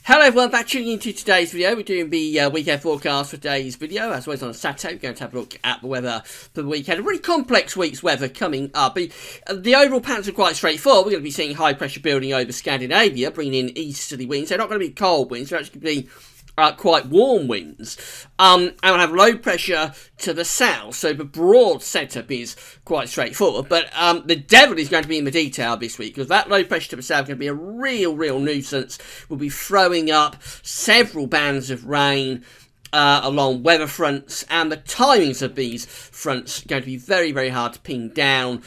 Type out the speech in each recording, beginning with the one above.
Hello everyone, back tuning into today's video. We're doing the weekend forecast for today's video. As always on a Saturday, we're going to have a look at the weather for the weekend. A really complex week's weather coming up. The overall patterns are quite straightforward. We're going to be seeing high pressure building over Scandinavia, bringing in easterly winds. They're not going to be cold winds, they're actually going to be quite warm winds. And we'll have low pressure to the south, so the broad setup is quite straightforward. But the devil is going to be in the detail this week, because that low pressure to the south is going to be a real nuisance. We'll be throwing up several bands of rain along weather fronts, and the timings of these fronts are going to be very hard to pin down.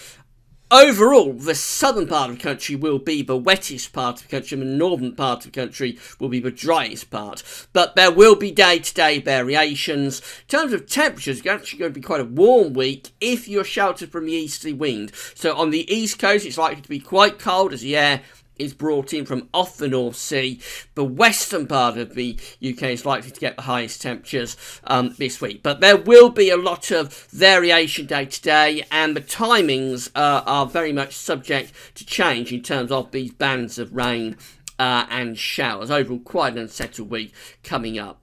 Overall, the southern part of the country will be the wettest part of the country, and the northern part of the country will be the driest part. But there will be day-to-day variations. In terms of temperatures, it's actually going to be quite a warm week if you're sheltered from the easterly wind. So on the east coast, it's likely to be quite cold as the air is brought in from off the North Sea. The western part of the UK is likely to get the highest temperatures this week. But there will be a lot of variation day to day, and the timings are very much subject to change in terms of these bands of rain and showers. Overall, quite an unsettled week coming up.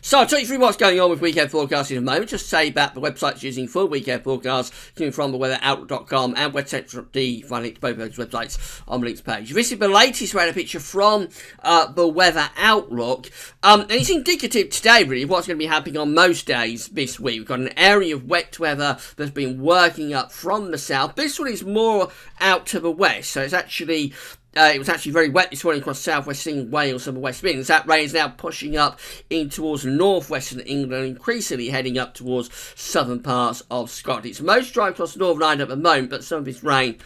So I'll take you through what's going on with weekend forecasting in a moment. Just say that the website's using full weekend forecasts coming from the weatheroutlook.com and website.de. Find a link to both those websites on the links page. This is the latest weather picture from the Weather Outlook. And it's indicative today, really, of what's going to be happening on most days this week. We've got an area of wet weather that's been working up from the south. This one is more out to the west, so it's actually it was actually very wet this morning across southwest England, Wales and the West Midlands. That rain is now pushing up in towards northwestern England, increasingly heading up towards southern parts of Scotland. It's most dry across Northern Ireland at the moment, but some of this rain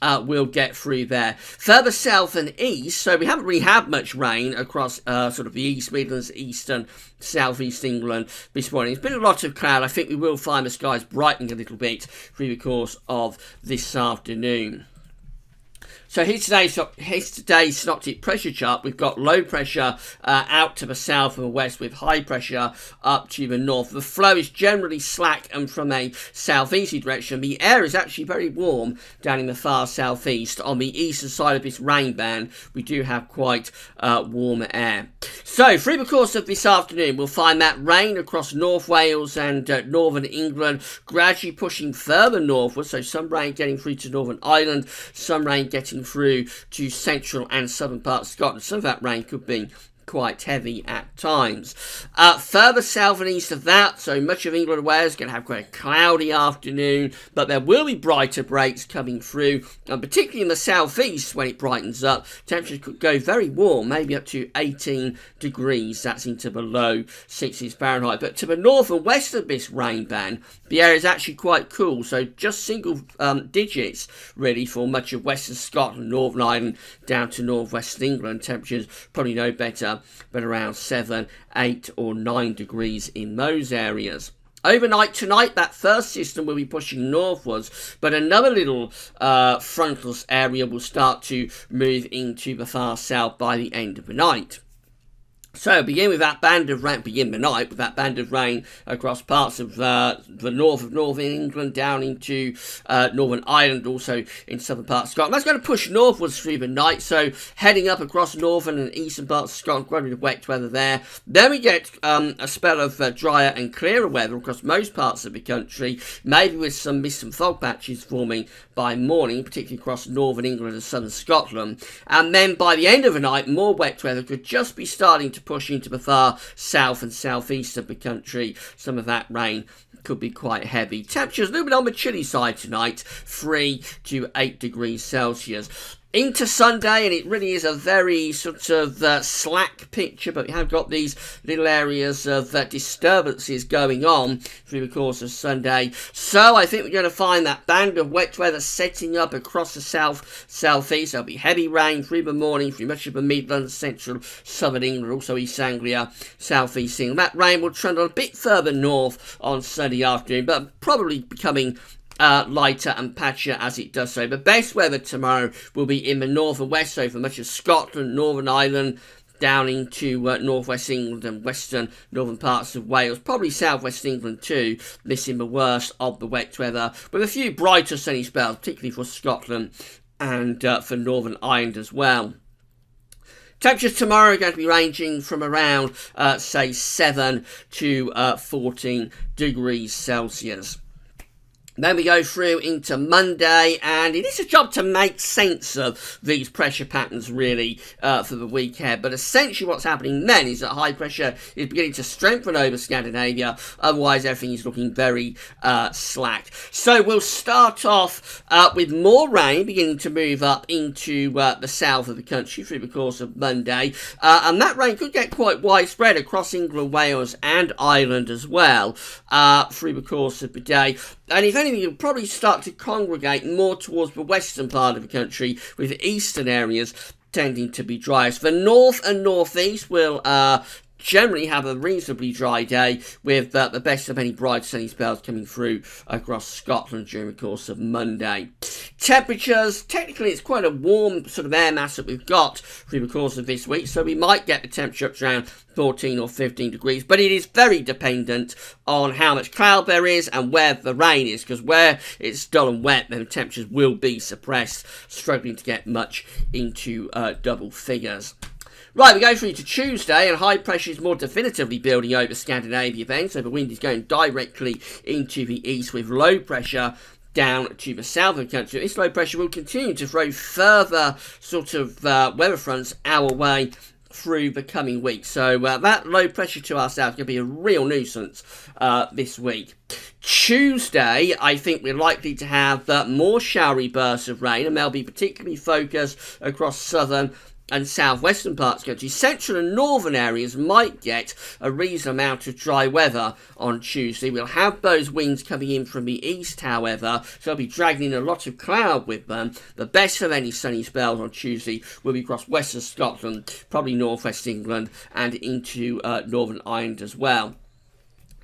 will get through there. Further south and east, so we haven't really had much rain across sort of the East Midlands, eastern, southeast England this morning. It's been a lot of cloud. I think we will find the skies brightening a little bit through the course of this afternoon. So here's today's synoptic pressure chart. We've got low pressure out to the south and the west, with high pressure up to the north. The flow is generally slack and from a southeasterly direction. The air is actually very warm down in the far southeast. On the eastern side of this rain band, we do have quite warm air. So through the course of this afternoon, we'll find that rain across North Wales and northern England, gradually pushing further northward. So some rain getting through to Northern Ireland, some rain getting through to central and southern parts of Scotland. Some of that rain could be quite heavy at times. Further south and east of that, so much of England and Wales is going to have quite a cloudy afternoon, but there will be brighter breaks coming through, and particularly in the southeast when it brightens up, temperatures could go very warm, maybe up to 18 degrees. That's into the low 60s Fahrenheit. But to the north and west of this rain band, the area is actually quite cool, so just single digits really for much of western Scotland, Northern Ireland, down to northwest England. Temperatures probably no better, but around 7, 8 or 9 degrees in those areas. Overnight tonight, that first system will be pushing northwards, but another little frontal area will start to move into the far south by the end of the night. So begin with that band of rain, begin the night with that band of rain across parts of the north of northern England down into Northern Ireland, also in southern parts of Scotland. That's going to push northwards through the night, so heading up across northern and eastern parts of Scotland, quite a bit of wet weather there. Then we get a spell of drier and clearer weather across most parts of the country, maybe with some mist and fog patches forming by morning, particularly across northern England and southern Scotland. And then by the end of the night, more wet weather could just be starting to push into the far south and southeast of the country. Some of that rain could be quite heavy. Temperatures a little bit on the chilly side tonight, 3 to 8 degrees Celsius. Into Sunday, and it really is a very sort of slack picture, but we have got these little areas of disturbances going on through the course of Sunday. So I think we're going to find that band of wet weather setting up across the southeast. There'll be heavy rain through the morning through much of the Midlands, central, southern England, also East Anglia, southeast England. That rain will trundle a bit further north on Sunday afternoon, but probably becoming lighter and patchier as it does so. The best weather tomorrow will be in the north and west, so for much of Scotland, Northern Ireland, down into northwest England and western northern parts of Wales, probably southwest England too, missing the worst of the wet weather, with a few brighter sunny spells, particularly for Scotland and for Northern Ireland as well. Temperatures tomorrow are going to be ranging from around, say, 7 to 14 degrees Celsius. Then we go through into Monday, and it is a job to make sense of these pressure patterns, really, for the week ahead. But essentially what's happening then is that high pressure is beginning to strengthen over Scandinavia. Otherwise, everything is looking very slack. So we'll start off with more rain beginning to move up into the south of the country through the course of Monday. And that rain could get quite widespread across England, Wales, and Ireland as well through the course of the day. And if anything, you'll probably start to congregate more towards the western part of the country, with the eastern areas tending to be driest. The north and northeast will generally have a reasonably dry day, with the best of any bright sunny spells coming through across Scotland during the course of Monday. Temperatures, technically it's quite a warm sort of air mass that we've got through the course of this week, so we might get the temperature up to around 14 or 15 degrees, but it is very dependent on how much cloud there is and where the rain is, because where it's dull and wet, then the temperatures will be suppressed, struggling to get much into double figures. Right, we go through to Tuesday, and high pressure is more definitively building over Scandinavia then, so the wind is going directly into the east, with low pressure down to the south of the country. This low pressure will continue to throw further sort of weather fronts our way through the coming week. So that low pressure to our south is going to be a real nuisance this week. Tuesday, I think we're likely to have more showery bursts of rain, and they'll be particularly focused across southern and southwestern parts of the country. Central and northern areas might get a reasonable amount of dry weather on Tuesday. We'll have those winds coming in from the east, however, so they'll be dragging in a lot of cloud with them. The best of any sunny spells on Tuesday will be across western Scotland, probably northwest England, and into Northern Ireland as well.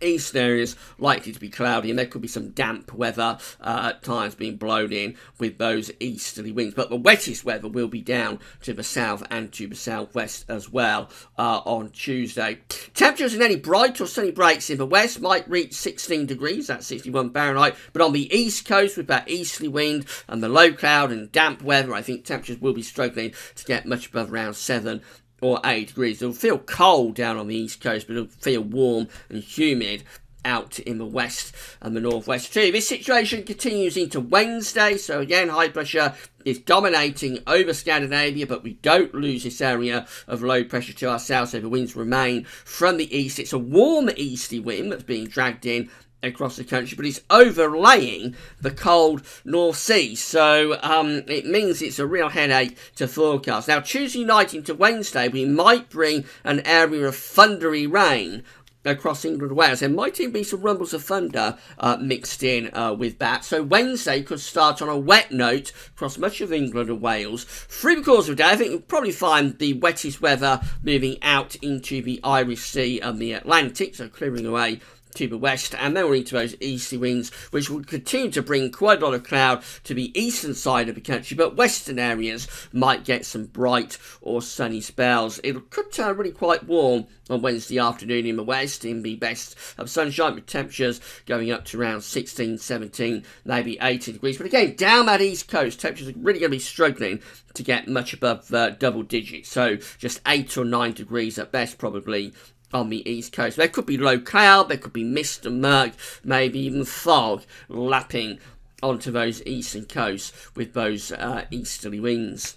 Eastern areas likely to be cloudy, and there could be some damp weather at times being blown in with those easterly winds. But the wettest weather will be down to the south and to the southwest as well on Tuesday. Temperatures in any bright or sunny breaks in the west might reach 16 degrees, that's 61 Fahrenheit. But on the east coast, with that easterly wind and the low cloud and damp weather, I think temperatures will be struggling to get much above around 7 or 8 degrees. It'll feel cold down on the east coast, but it'll feel warm and humid out in the west and the northwest too. This situation continues into Wednesday, so again high pressure is dominating over Scandinavia, but we don't lose this area of low pressure to our south, so the winds remain from the east. It's a warm easterly wind that's being dragged in across the country, but it's overlaying the cold North Sea, so it means it's a real headache to forecast. Now, Tuesday night into Wednesday, we might bring an area of thundery rain across England and Wales. There might even be some rumbles of thunder mixed in with that. So Wednesday could start on a wet note across much of England and Wales. Through the course of the day, I think we'll probably find the wettest weather moving out into the Irish Sea and the Atlantic, so clearing away to the west, and then we're into those easterly winds, which will continue to bring quite a lot of cloud to the eastern side of the country, but western areas might get some bright or sunny spells. It could turn really quite warm on Wednesday afternoon in the west, in the best of sunshine, with temperatures going up to around 16, 17, maybe 18 degrees. But again, down that east coast, temperatures are really going to be struggling to get much above double digits, so just 8 or 9 degrees at best probably on the east coast. There could be low cloud, there could be mist and murk, maybe even fog lapping onto those eastern coasts with those easterly winds.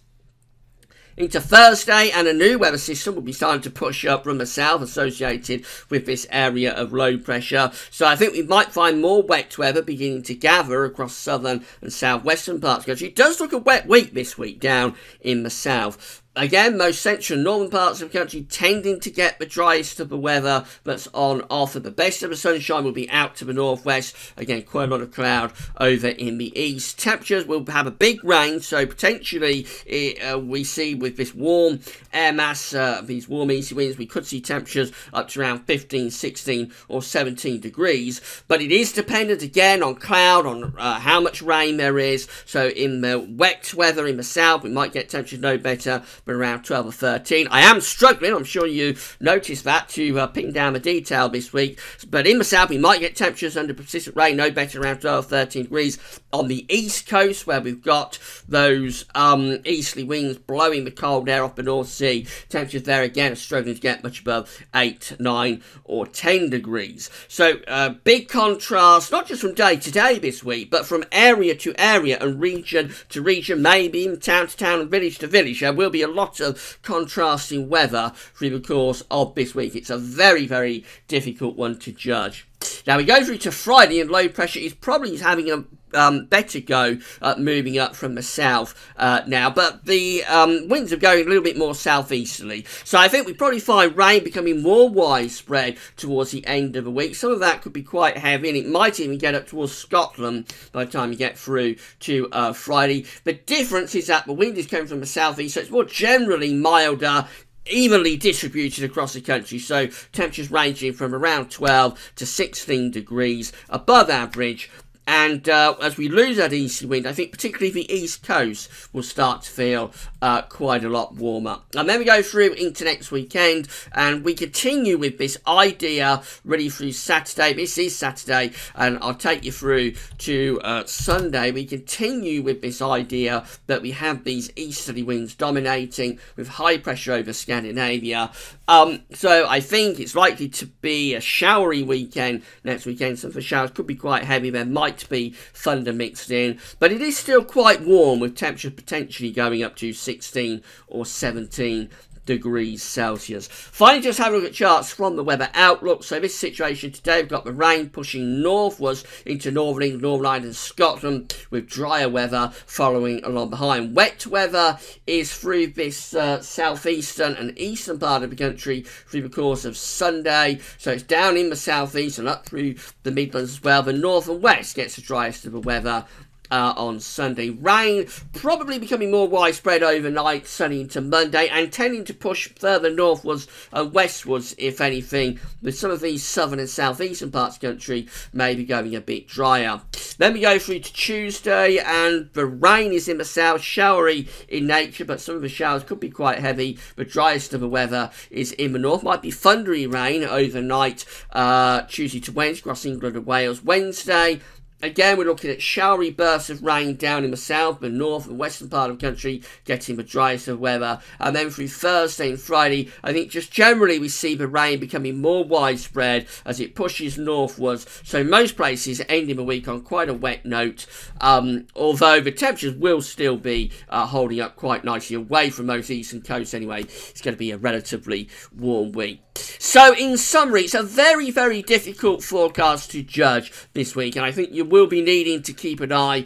Into Thursday, and a new weather system will be starting to push up from the south associated with this area of low pressure. So I think we might find more wet weather beginning to gather across southern and southwestern parts of the country. It does look a wet week this week down in the south. Again, most central and northern parts of the country tending to get the driest of the weather that's on offer. The best of the sunshine will be out to the northwest. Again, quite a lot of cloud over in the east. Temperatures will have a big range, so potentially we see with this warm air mass, these warm easy winds, we could see temperatures up to around 15, 16 or 17 degrees. But it is dependent again on cloud, on how much rain there is. So in the wet weather in the south, we might get temperatures no better but around 12 or 13. I am struggling, I'm sure you noticed that, to pin down the detail this week. But in the south, we might get temperatures under persistent rain, no better around 12 or 13 degrees. On the east coast, where we've got those easterly winds blowing the cold air off the North Sea, temperatures there again are struggling to get much above 8, 9 or 10 degrees. So big contrast, not just from day to day this week, but from area to area and region to region, maybe even town to town and village to village. There will be a lot of contrasting weather through the course of this week. It's a very, very difficult one to judge. Now we go through to Friday, and low pressure is probably having a better go moving up from the south now, but the winds are going a little bit more southeasterly, so I think we probably find rain becoming more widespread towards the end of the week. Some of that could be quite heavy, and it might even get up towards Scotland by the time you get through to Friday. The difference is that the wind is coming from the southeast, so it's more generally milder, evenly distributed across the country, so temperatures ranging from around 12 to 16 degrees above average. And as we lose that easterly wind, I think particularly the east coast will start to feel quite a lot warmer. And then we go through into next weekend, and we continue with this idea really through Saturday. This is Saturday, and I'll take you through to Sunday. We continue with this idea that we have these easterly winds dominating with high pressure over Scandinavia. So I think it's likely to be a showery weekend next weekend. Some of the showers could be quite heavy. There might be thunder mixed in, but it is still quite warm, with temperatures potentially going up to 16 or 17 degrees Celsius. Finally, just have a look at charts from the weather outlook. So this situation today, we've got the rain pushing northwards into northern England, Northern Ireland and Scotland, with drier weather following along behind. Wet weather is through this southeastern and eastern part of the country through the course of Sunday. So it's down in the southeast and up through the Midlands as well. The north and west gets the driest of the weather on Sunday. Rain probably becoming more widespread overnight, sunny into Monday, and tending to push further northwards and westwards, if anything, with some of these southern and southeastern parts of the country maybe going a bit drier. Then we go through to Tuesday, and the rain is in the south, showery in nature, but some of the showers could be quite heavy. The driest of the weather is in the north. Might be thundery rain overnight, Tuesday to Wednesday, across England and Wales. Wednesday, again, we're looking at showery bursts of rain down in the south, the north and western part of the country getting the driest of weather. And then through Thursday and Friday, I think just generally we see the rain becoming more widespread as it pushes northwards. So most places ending the week on quite a wet note, although the temperatures will still be holding up quite nicely away from those eastern coasts anyway. It's going to be a relatively warm week. So in summary, it's a very, very difficult forecast to judge this week, and I think you will be needing to keep an eye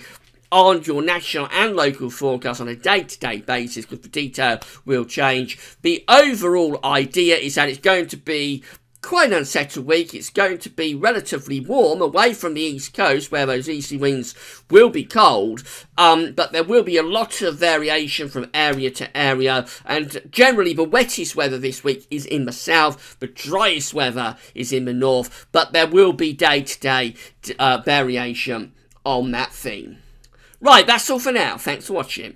on your national and local forecast on a day-to-day basis, because the detail will change. The overall idea is that it's going to be quite an unsettled week. It's going to be relatively warm away from the east coast, where those easterly winds will be cold, but there will be a lot of variation from area to area, and generally the wettest weather this week is in the south, the driest weather is in the north, but there will be day-to-day variation on that theme. Right, that's all for now. Thanks for watching.